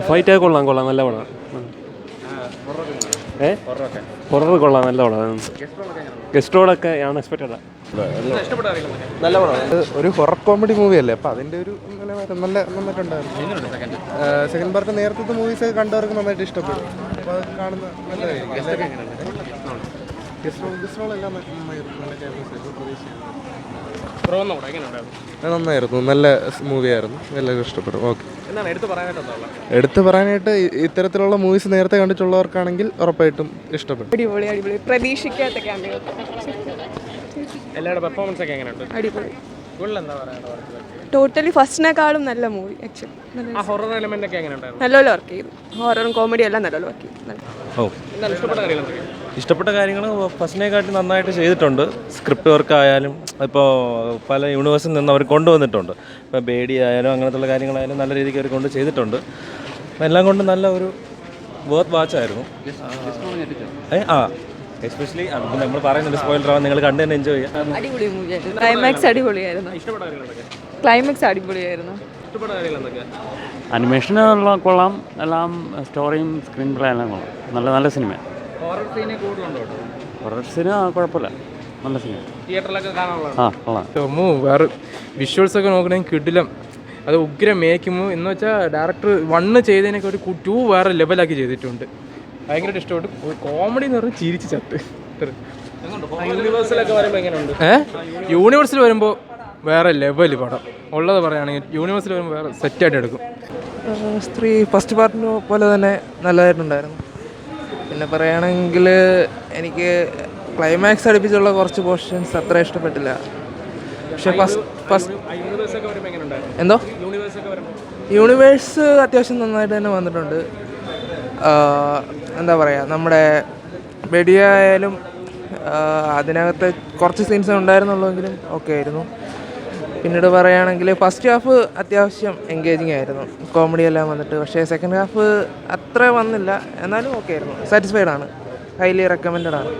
ഫൈറ്റൊക്കെ കൊള്ളാം നല്ല പടമാണ്. ഹൊറർ കൊള്ളാം, നല്ല പടമാണ്. ഗസ്റ്റ് റോളൊക്കെ ആണ് എക്സ്പെക്റ്റഡ്. നല്ല പടമാണ്. ഒരു ഹൊറർ കോമഡി മൂവി അല്ലേ, അപ്പോൾ അതിൻ്റെ ഒരു നന്നായിട്ടുണ്ടായിരുന്നു. സെക്കൻഡ് പാർട്ട് നേരത്തെ മൂവീസ് കണ്ടവർക്ക് നന്നായിട്ട് ഇഷ്ടപ്പെടും. അപ്പോൾ അത് കാണുന്ന നല്ലതായിരിക്കും. നന്നായിരുന്നു, നല്ല മൂവിയായിരുന്നു, എല്ലാവരും ഇഷ്ടപ്പെടും. ഓക്കെ, എടുത്തു പറയാനായിട്ട് ഇത്തരത്തിലുള്ള മൂവീസ് നേരത്തെ കണ്ടിട്ടുള്ളവർക്കാണെങ്കിൽ ഉറപ്പായിട്ടും ഇഷ്ടപ്പെടും. അടിപൊളി അടിപൊളി, പ്രതീക്ഷിക്കാത്ത ക്യാമിയോ. ടോട്ടലി ഫസ്റ്റിനെക്കാളും നല്ല മൂവി. ആക്ച്വലി നല്ലപോലെ വർക്ക് ചെയ്തു. ഹൊററും കോമഡിയും എല്ലാം നല്ലപോലെ വർക്ക് ചെയ്തു. ഇഷ്ടപ്പെട്ട കാര്യങ്ങൾ ഫസ്റ്റിനെക്കാട്ടി നന്നായിട്ട് ചെയ്തിട്ടുണ്ട്. സ്ക്രിപ്റ്റ് വർക്ക് ആയാലും ഇപ്പോൾ പല യൂണിവേഴ്സിൽ നിന്ന് അവർ കൊണ്ടുവന്നിട്ടുണ്ട്. ഇപ്പോൾ ബേഡി ആയാലും അങ്ങനത്തുള്ള കാര്യങ്ങളായാലും നല്ല രീതിക്ക് അവർ കൊണ്ട് ചെയ്തിട്ടുണ്ട്. എല്ലാം കൊണ്ടും നല്ല ഒരു വർത്ത് വാച്ചായിരുന്നു. എസ്പെഷ്യലി നമ്മൾ പറയുന്നുണ്ട് സ്പോയിലർ ആവാൻ, നിങ്ങൾ കണ്ട് തന്നെ എൻജോയ് ചെയ്യാം. അടിപൊളി മൂവിയായിരുന്നു. ക്ലൈമാക്സ് അടിപൊളിയായിരുന്നു. അനിമേഷൻ കൊള്ളാം, എല്ലാം സ്റ്റോറിയും സ്ക്രീൻ പ്ലേ എല്ലാം കൊള്ളാം. നല്ല സിനിമ. ഹൊറർ സിനിമ കുഴപ്പമില്ല, നല്ല സിനിമ. കൊള്ളാം. വേറെ വിഷ്വൽസ് ഒക്കെ നോക്കണമെങ്കിൽ കിടിലം. അത് ഉഗ്ര മേക്കിംഗ് എന്ന് വെച്ചാൽ ഡയറക്ടർ 1 ചെയ്തതിനൊക്കെ ഒരു 2 വേറെ ലെവലാക്കി ചെയ്തിട്ടുണ്ട്. ഭയങ്കരമായിട്ട് ഇഷ്ടപ്പെട്ടു. കോമഡി എന്ന് പറഞ്ഞാൽ ചിരിച്ച് ചത്ത്. യൂണിവേഴ്സിൽ വരുമ്പോൾ വേറെ ലെവല് പടം ഉള്ളത് പറയുകയാണെങ്കിൽ യൂണിവേഴ്സിൽ വരുമ്പോൾ വേറെ സെറ്റായിട്ട് എടുക്കും. സ്ത്രീ ഫസ്റ്റ് പാർട്ടിന് പോലെ തന്നെ നല്ലതായിട്ടുണ്ടായിരുന്നു. പിന്നെ പറയുകയാണെങ്കിൽ എനിക്ക് ക്ലൈമാക്സ് അടുപ്പിച്ചുള്ള കുറച്ച് പോർഷൻസ് അത്ര ഇഷ്ടപ്പെട്ടില്ല. പക്ഷെ എന്തോ യൂണിവേഴ്സ് അത്യാവശ്യം നന്നായിട്ട് തന്നെ വന്നിട്ടുണ്ട്. എന്താ പറയുക, നമ്മുടെ വെടിയായാലും അതിനകത്ത് കുറച്ച് സീൻസ് ഉണ്ടായിരുന്നുള്ളെങ്കിലും ഓക്കെ ആയിരുന്നു. പിന്നീട് പറയുകയാണെങ്കിൽ ഫസ്റ്റ് ഹാഫ് അത്യാവശ്യം എൻഗേജിങ് ആയിരുന്നു, കോമഡി എല്ലാം വന്നിട്ട്. പക്ഷേ സെക്കൻഡ് ഹാഫ് അത്ര വന്നില്ല, എന്നാലും ഓക്കെ ആയിരുന്നു. സാറ്റിസ്ഫൈഡ് ആണ്, ഹൈലി റെക്കമെൻഡഡ് ആണ്.